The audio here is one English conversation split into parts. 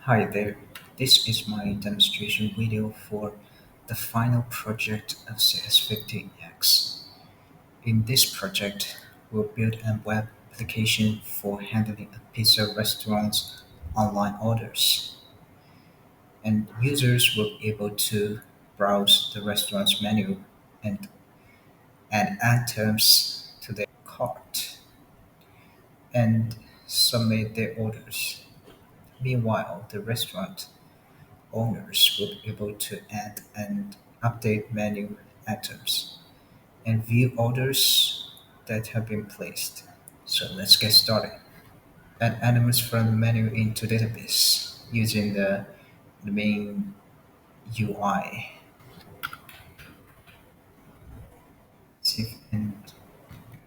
Hi there, this is my demonstration video for the final project of CS50X. In this project, we'll build a web application for handling a pizza restaurant's online orders, and users will be able to browse the restaurant's menu and add items to their cart and submit their orders. Meanwhile, the restaurant owners will be able to add and update menu items and view orders that have been placed. So let's get started. Add elements from the menu into database using the main UI. See and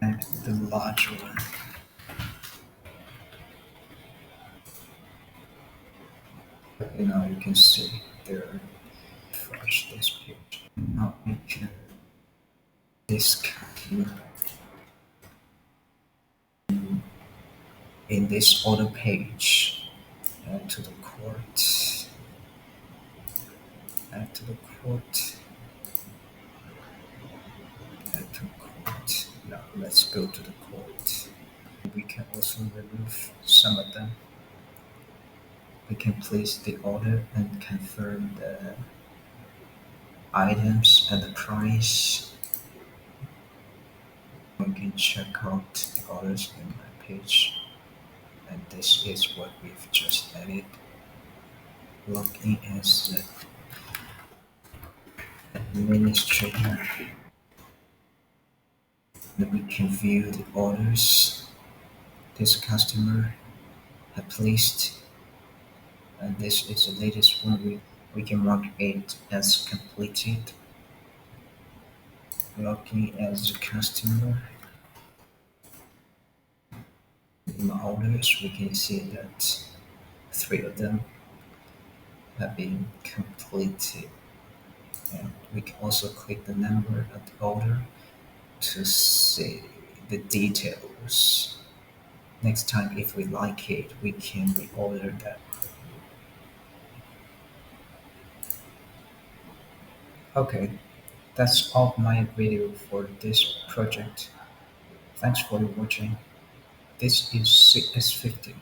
add the large one. Okay, now you can see there. Refresh this page. Now we can discontinue in this order page. Add to the cart. Add to the cart. Add to cart. Now let's go to the cart. We can also remove some of them. We can place the order and confirm the items and the price. We can check out the orders in my page. And this is what we've just added. Log in as the administrator. Then we can view the orders this customer had placed, and this is the latest one. We can mark it as completed. Logging as the customer. In my orders, we can see that three of them have been completed. And we can also click the number of the order to see the details. Next time, if we like it, we can reorder that. Okay, that's all my video for this project. Thanks for watching. This is CS50.